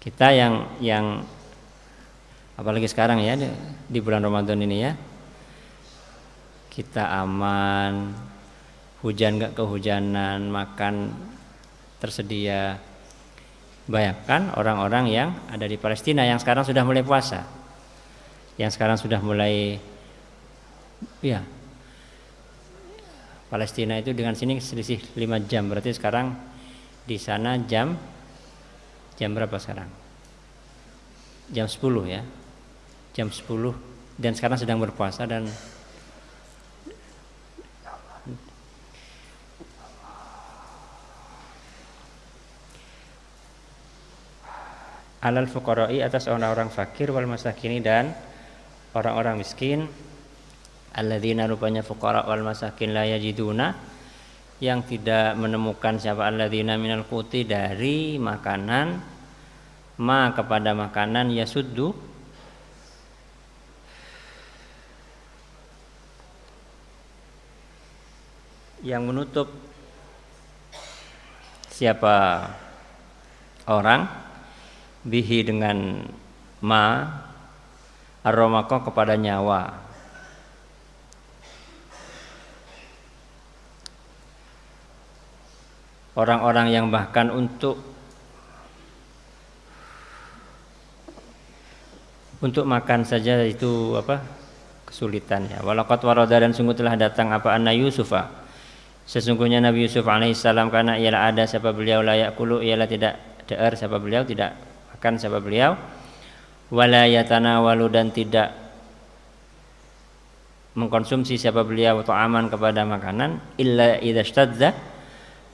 Kita yang apalagi sekarang ya di bulan Ramadan ini ya, kita aman, hujan gak kehujanan, makan tersedia. Bayangkan orang-orang yang ada di Palestina yang sekarang sudah mulai puasa, yang sekarang sudah mulai ya, Palestina itu dengan sini selisih 5 jam, berarti sekarang di sana jam berapa sekarang? Jam 10 ya. Jam 10 dan sekarang sedang berpuasa. Dan alal fuqara'i atas orang-orang fakir, wal masakini dan orang-orang miskin, alladzina rupanya fuqara wal masakin la yajiduna, yang tidak menemukan siapa alladzina minal quti dari makanan, ma kepada makanan, yasuddu yang menutup siapa orang, bihi dengan ma, aromako kepada nyawa, orang-orang yang bahkan untuk makan saja itu kesulitan ya. Walaqad warada, dan sungguh telah datang apa anna Yusufa, sesungguhnya Nabi Yusuf alaihissalam, karena ialah ada siapa beliau, layak kulu ialah tidak de'er siapa beliau, tidak makan siapa beliau, wala yatanawalu dan tidak mengkonsumsi siapa beliau ta'aman kepada makanan, illa idza shtadza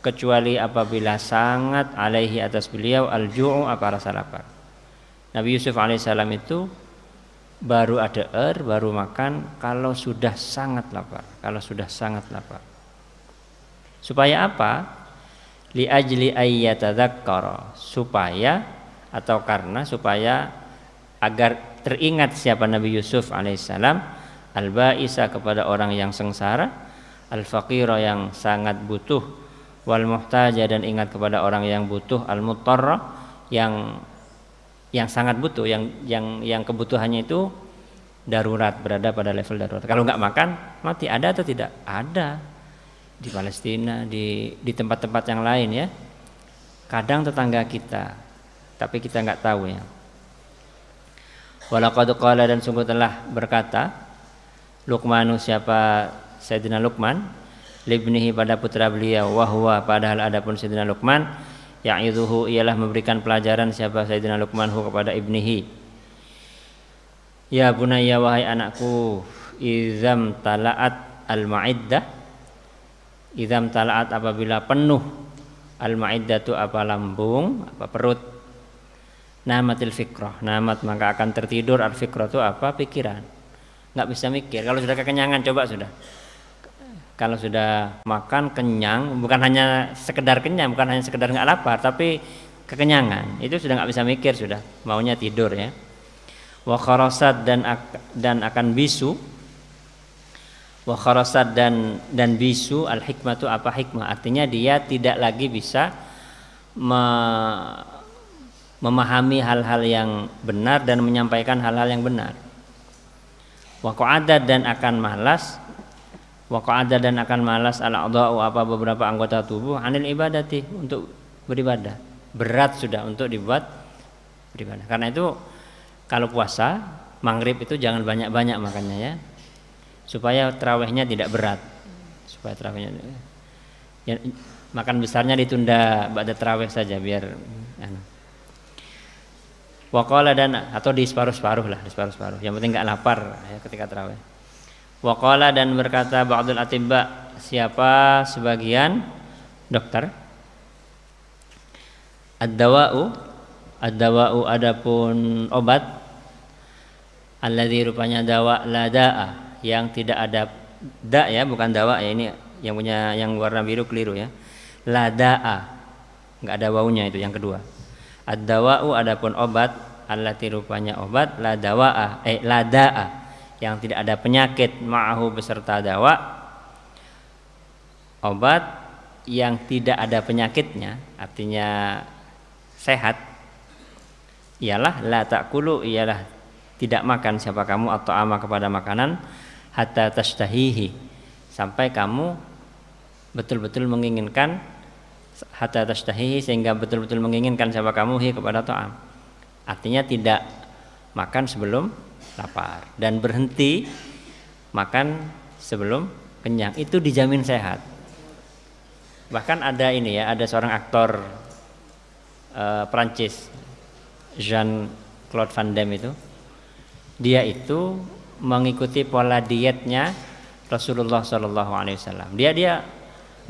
kecuali apabila sangat alaihi atas beliau al-ju'u apa rasa lapar. Nabi Yusuf alaihissalam itu baru baru makan kalau sudah sangat lapar, supaya apa? Li ajli ayyatadzakkara, supaya agar teringat siapa Nabi Yusuf alaihissalam, al-ba'isa kepada orang yang sengsara, al-faqira yang sangat butuh, wal muhtaja dan ingat kepada orang yang butuh, al-muttarra yang yang sangat butuh, yang kebutuhannya itu darurat, berada pada level darurat. Kalau nggak makan mati. Ada atau tidak? Ada di Palestina, di tempat-tempat yang lain ya. Kadang tetangga kita, tapi kita nggak tahu ya. Walaqad qala, dan sungguh telah berkata Luqmanu, siapa Sayyidina Luqman, libnihi pada putra beliau, wahwa padahal adapun Sayyidina Luqman, ya'idhuhu ialah memberikan pelajaran siapa Sayyidina Luqmanhu kepada ibnihi. Ya bunayya, wahai anakku, izam tala'at al-ma'iddah, izam tala'at apabila penuh, al-ma'iddatu apa lambung, apa perut, namatil fikrah, namat maka akan tertidur, al-fikrah itu apa? Pikiran. Nggak bisa mikir. Kalau sudah kekenyangan, coba sudah. Kalau sudah makan kenyang, bukan hanya sekedar kenyang, bukan hanya sekedar nggak lapar, tapi kekenyangan, itu sudah nggak bisa mikir, sudah maunya tidur ya. Wa kharasat, dan akan bisu. Wa kharasat, dan bisu, al hikmah itu apa? Hikmah artinya dia tidak lagi bisa memahami hal-hal yang benar dan menyampaikan hal-hal yang benar. Wa qa'ada, dan akan malas. Wa qa'ada, dan akan malas al-a'dha'u apa beberapa anggota tubuh anil ibadati, untuk beribadah. Berat sudah untuk dibuat beribadah. Karena itu kalau puasa maghrib itu jangan banyak-banyak makannya ya, supaya tarawihnya tidak berat. Supaya tarawihnya ya, makan besarnya ditunda ba'da tarawih saja biar wa qala, dan atau di separuh-separuh lah, di separuh-separuh. Yang penting enggak lapar ya ketika tarawih. Wa qala, dan berkata ba'dul atibba, siapa sebagian dokter, ad-dawa'u adapun obat, alladzi rupanya dawa la da'a, yang tidak ada da ya, bukan dawa ya, ini yang punya yang warna biru keliru ya. La da'a, enggak ada waunya, itu yang kedua. Ad-dawa'u adapun obat, allati rupanya obat, la dawa'a la da'a, yang tidak ada penyakit, ma'ahu beserta dawa, obat yang tidak ada penyakitnya, artinya sehat, ialah la ta'kulu, ialah tidak makan siapa kamu atau ama kepada makanan, hatta tashtahihi, sampai kamu betul-betul menginginkan, hatta tashtahihi, sehingga betul-betul menginginkan siapa kamu hi kepada ta'am. Artinya tidak makan sebelum lapar dan berhenti makan sebelum kenyang, itu dijamin sehat. Bahkan ada ini ya, ada seorang aktor Prancis, Jean-Claude Van Damme itu, dia itu mengikuti pola dietnya Rasulullah SAW. Dia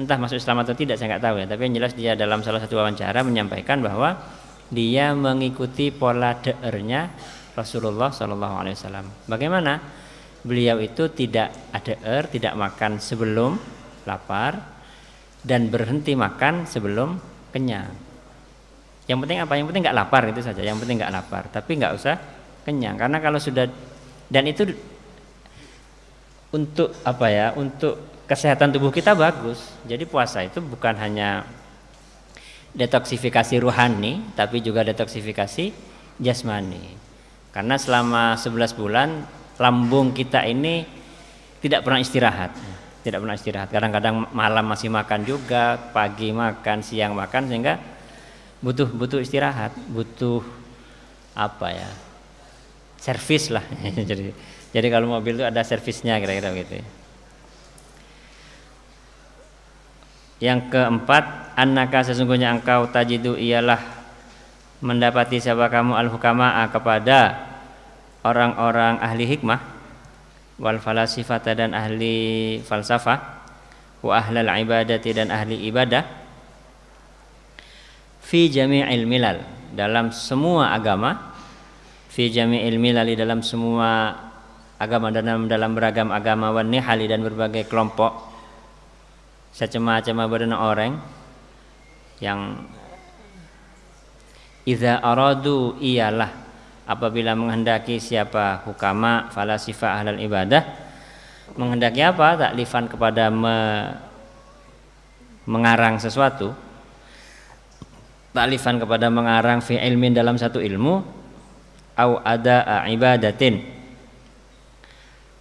entah masuk Islam atau tidak saya nggak tahu ya, tapi yang jelas dia dalam salah satu wawancara menyampaikan bahwa dia mengikuti pola deernya Rasulullah SAW. Bagaimana? Beliau itu tidak ada tidak makan sebelum lapar dan berhenti makan sebelum kenyang. Yang penting apa? Yang penting nggak lapar, itu saja. Yang penting nggak lapar, tapi nggak usah kenyang. Karena kalau sudah, dan itu untuk apa ya? Untuk kesehatan tubuh kita bagus. Jadi puasa itu bukan hanya detoksifikasi ruhani, tapi juga detoksifikasi jasmani. Karena selama 11 bulan lambung kita ini tidak pernah istirahat. Tidak pernah istirahat. Kadang-kadang malam masih makan juga, pagi makan, siang makan, sehingga butuh istirahat, butuh apa ya? Servis lah. Jadi kalau mobil itu ada servisnya kira-kira begitu ya. Yang keempat, annaka sesungguhnya engkau tajidu ialah mendapati siapa kamu al-hukama'a kepada orang-orang ahli hikmah, wal falasifata dan ahli falsafah, wa ahlal ibadati dan ahli ibadah, fi jami'il milal, dalam semua agama, fi jami'il milal, dalam semua agama, dalam beragam agama, wan nihali dan berbagai kelompok, secema-cema berana orang yang idza aradu ialah apabila menghendaki siapa hukama falasifah ahlul ibadah, menghendaki apa? Taklifan kepada mengarang sesuatu, taklifan kepada mengarang fi ilmin dalam satu ilmu, au ada ibadatin,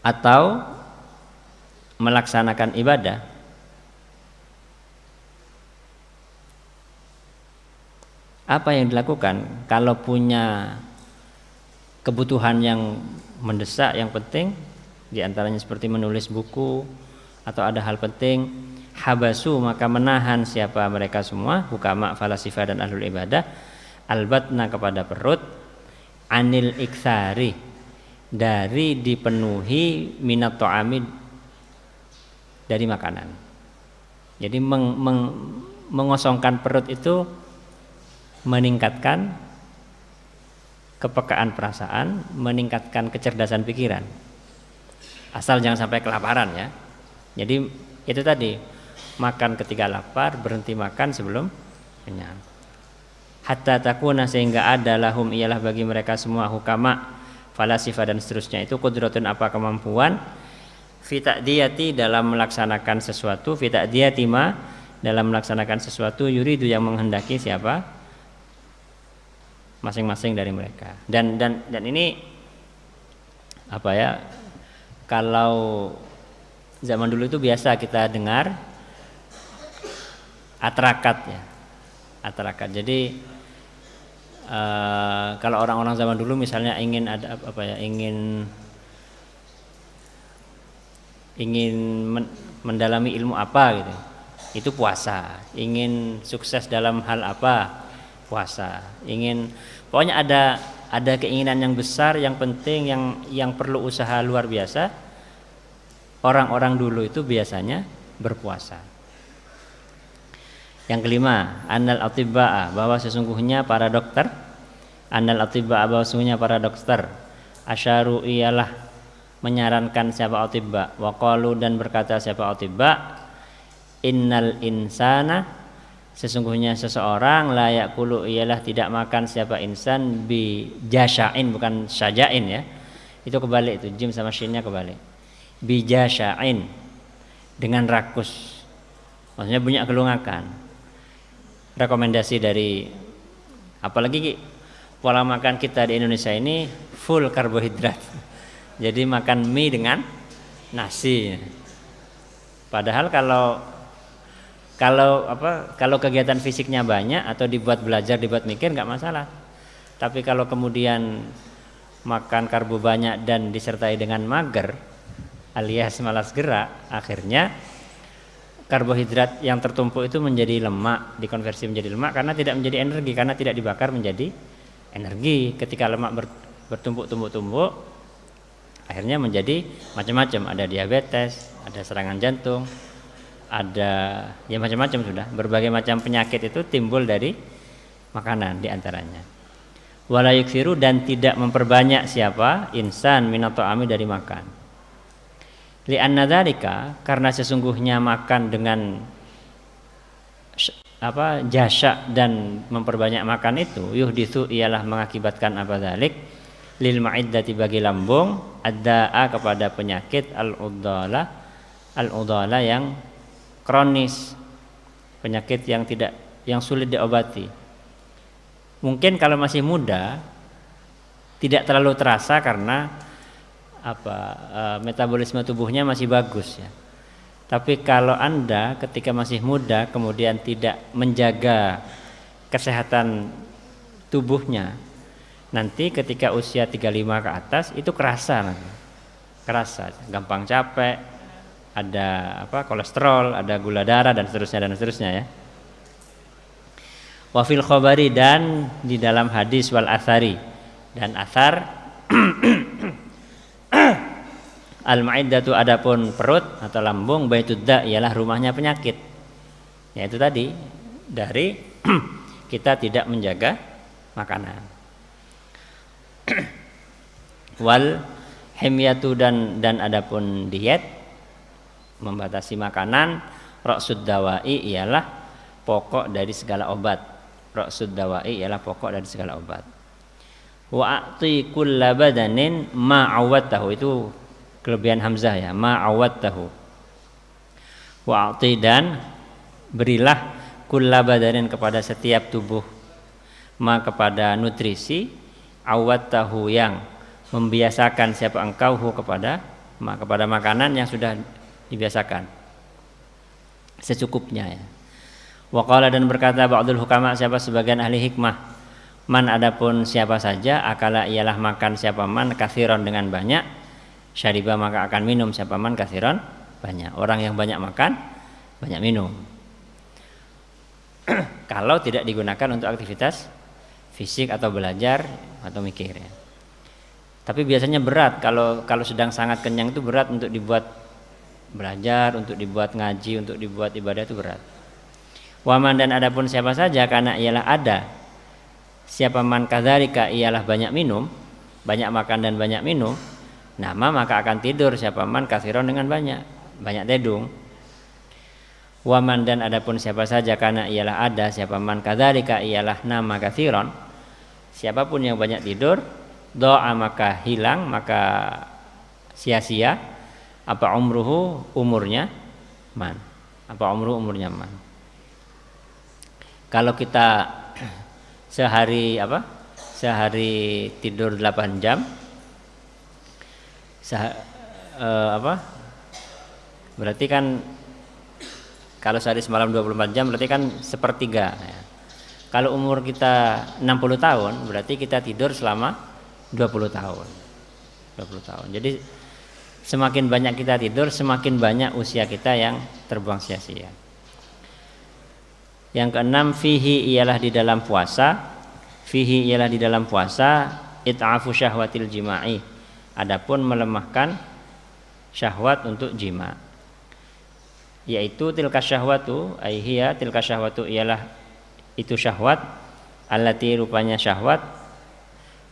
atau melaksanakan ibadah. Apa yang dilakukan kalau punya kebutuhan yang mendesak, yang penting, diantaranya seperti menulis buku atau ada hal penting, habasu maka menahan siapa mereka semua, hukama, falasifah dan ahlul ibadah, albatna kepada perut, anil iktsari dari dipenuhi minat ta'ami dari makanan. Jadi mengosongkan perut itu meningkatkan kepekaan perasaan, meningkatkan kecerdasan pikiran. Asal jangan sampai kelaparan ya. Jadi itu tadi, makan ketika lapar, berhenti makan sebelum kenyang. Hatta takuna sehingga ada lahum ialah bagi mereka semua hukama, falasifah dan seterusnya itu qudratun apa kemampuan fi ta'diyati dalam melaksanakan sesuatu, fi ta'diyati ma dalam melaksanakan sesuatu yuridu yang menghendaki siapa? Masing-masing dari mereka. Dan ini apa ya? Kalau zaman dulu itu biasa kita dengar atrakat ya. Atrakat. Jadi kalau orang-orang zaman dulu misalnya ingin ada apa ya? Ingin mendalami ilmu apa gitu. Itu puasa. Ingin sukses dalam hal apa? Puasa. Pokoknya ada keinginan yang besar, yang penting, yang perlu usaha luar biasa. Orang-orang dulu itu biasanya berpuasa. Yang kelima, annal atibba'a, bahwa sesungguhnya para dokter, bahwa sesungguhnya para dokter, asyaru ialah menyarankan siapa atibba, wa qalu dan berkata siapa atibba, innal insana sesungguhnya seseorang layak kulu ialah tidak makan siapa insan bi jasyain, bukan syajain ya, itu kebalik, itu jim sama shinnya kebalik, bi jasyain dengan rakus, maksudnya banyak kelungakan. Rekomendasi dari apalagi pola makan kita di Indonesia ini full karbohidrat, jadi makan mie dengan nasi, padahal kalau kegiatan fisiknya banyak atau dibuat belajar, dibuat mikir nggak masalah. Tapi kalau kemudian makan karbo banyak dan disertai dengan mager alias malas gerak, akhirnya karbohidrat yang tertumpuk itu menjadi lemak, dikonversi menjadi lemak karena tidak menjadi energi, karena tidak dibakar menjadi energi. Ketika lemak bertumpuk-tumpuk, akhirnya menjadi macam-macam, ada diabetes, ada serangan jantung, ada ya macam-macam, sudah berbagai macam penyakit itu timbul dari makanan diantaranya. Wala yuksiru dan tidak memperbanyak siapa insan minat ta'ami dari makan. Li'anna dzalika karena sesungguhnya makan dengan jasya dan memperbanyak makan itu yuhditsu ialah mengakibatkan apa dzalik lil ma'iddati bagi lambung, adda'a kepada penyakit al-udala yang kronis, penyakit yang sulit diobati. Mungkin kalau masih muda tidak terlalu terasa karena metabolisme tubuhnya masih bagus ya. Tapi kalau Anda ketika masih muda kemudian tidak menjaga kesehatan tubuhnya, nanti ketika usia 35 ke atas itu kerasa, gampang capek, ada kolesterol, ada gula darah dan seterusnya ya. Wa fil khabari dan di dalam hadis wal athari dan athar al ma'iddatu adapun perut atau lambung, baitud da ialah rumahnya penyakit. Yaitu tadi dari kita tidak menjaga makanan. Wal himyatu dan adapun diet, membatasi makanan, ra'sud dawai ialah pokok dari segala obat. Ra'sud dawai ialah pokok dari segala obat. Wa a'ti kulla badanin ma awwattahu, itu kelebihan hamzah ya, ma awwattahu. Wa a'ti dan berilah kulla badanin kepada setiap tubuh, ma kepada nutrisi, awwattahu yang membiasakan siapa engkau kepada makanan yang sudah dibiasakan secukupnya ya. Wa qala dan berkata ba'dul hukama siapa sebagian ahli hikmah, man adapun siapa saja akala ialah makan siapa man kathiron dengan banyak, syariba maka akan minum siapa man kathiron banyak. Orang yang banyak makan banyak minum. Kalau tidak digunakan untuk aktivitas fisik atau belajar atau mikir ya. Tapi biasanya berat kalau sedang sangat kenyang itu berat untuk dibuat belajar, untuk dibuat ngaji, untuk dibuat ibadah itu berat. Waman dan adapun siapa saja karena ialah ada siapa man kadzalika ialah banyak minum, banyak makan dan banyak minum, nama maka akan tidur siapa man katsiron dengan banyak tedung. Waman dan adapun siapa saja karena ialah ada siapa man kadzalika ialah nama katsiron, siapapun yang banyak tidur, doa maka hilang, maka sia-sia apa umurnya man. Kalau kita sehari tidur 8 jam berarti kan kalau sehari semalam 24 jam berarti kan sepertiga ya. Kalau umur kita 60 tahun berarti kita tidur selama 20 tahun. Jadi semakin banyak kita tidur, semakin banyak usia kita yang terbuang sia-sia. Yang keenam, fihi ialah di dalam puasa, it'afu syahwatil jima'i. Adapun melemahkan syahwat untuk jima. Yaitu tilka syahwatu ialah itu syahwat allati rupanya syahwat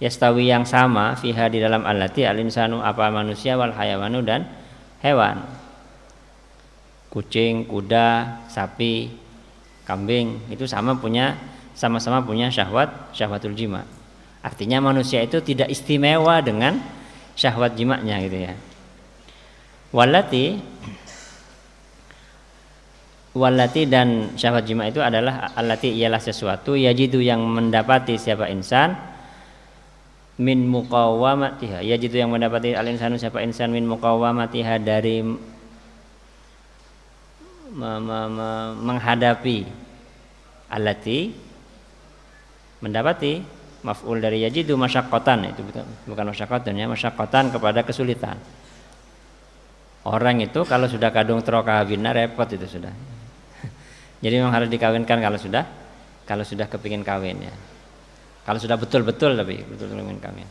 yastawi yang sama fiha di dalam allati al-insanu apa manusia wal hayawanu dan hewan, kucing, kuda, sapi, kambing itu sama-sama punya syahwatul jima. Artinya manusia itu tidak istimewa dengan syahwat jimanya gitu ya. Walati dan syahwat jima itu adalah allati ialah sesuatu yajidu yang mendapati siapa insan min muqawamatiha, yajidu yang mendapati al-insanu siapa insan min muqawamatiha dari menghadapi allati mendapati maf'ul dari yajidu masyaqqatan, itu bukan masyaqqatan ya, masyaqqatan kepada kesulitan. Orang itu kalau sudah kadung troka bina repot itu sudah. Jadi memang harus dikawinkan kalau sudah kepingin kawin ya. Kalau sudah betul-betul ingin kawin.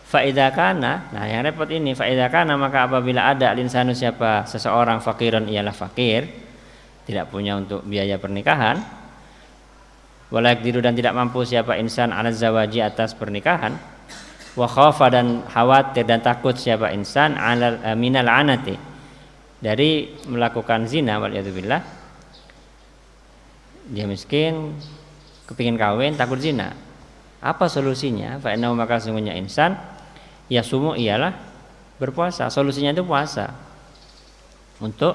Fa idza kana, nah yang repot ini, fa idza kana maka apabila ada al-insanu siapa seseorang fakiran ialah fakir, tidak punya untuk biaya pernikahan, wala yaqdiru dan tidak mampu siapa insan ala zawaji atas pernikahan, wa khafa dan khawatir dan takut siapa insan ala minal anati dari melakukan zina wal yadzubillah. Dia miskin, kepingin kawin, takut zina. Apa solusinya? Fa innahu maka sungguhnya insan yasumu ialah berpuasa. Solusinya itu puasa. Untuk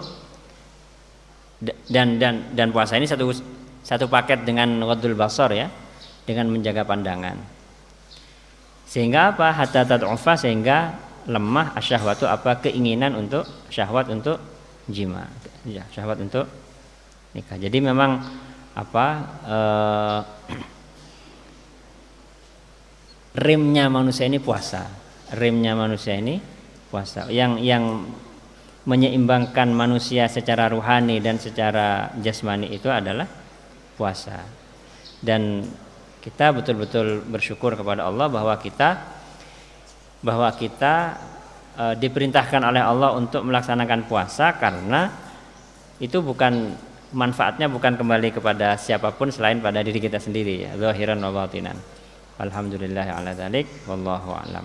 dan puasa ini satu paket dengan ghadul basar ya, dengan menjaga pandangan. Sehingga apa? Hatta tad'ufa, sehingga lemah asyahwatu apa keinginan untuk syahwat untuk jima. Ya, syahwat untuk nikah. Jadi memang remnya manusia ini puasa. Yang menyeimbangkan manusia secara ruhani dan secara jasmani itu adalah puasa. Dan kita betul-betul bersyukur kepada Allah bahwa kita diperintahkan oleh Allah untuk melaksanakan puasa, karena itu manfaatnya bukan kembali kepada siapapun selain pada diri kita sendiri ya, zahiran wa batinan. Alhamdulillah ala dzalik wallahu a'lam.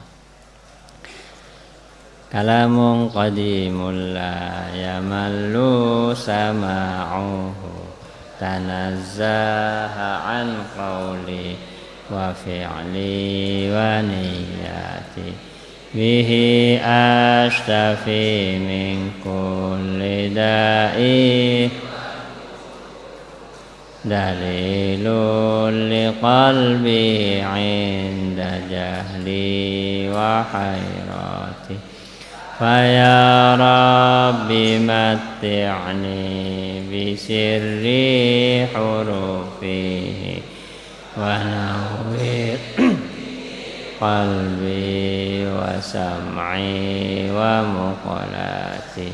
Kalamun qadimul la yamallu sama'uhu tanazzaha an qawli wa fi'li wa niyyati bihi ashtafi min kulli da'i دليل لقلبي عند جهلي وحيرتي فيا رب متعني بسر حروفه ونور قلبي وسمعي ومقلتي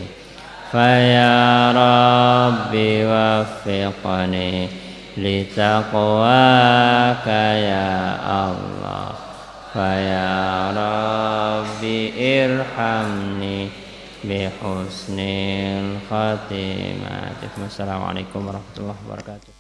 فيا رب وفقني لتقواك يا الله فيا رب ارحمني بحسن الخاتمة. Assalamualaikum warahmatullahi wabarakatuh.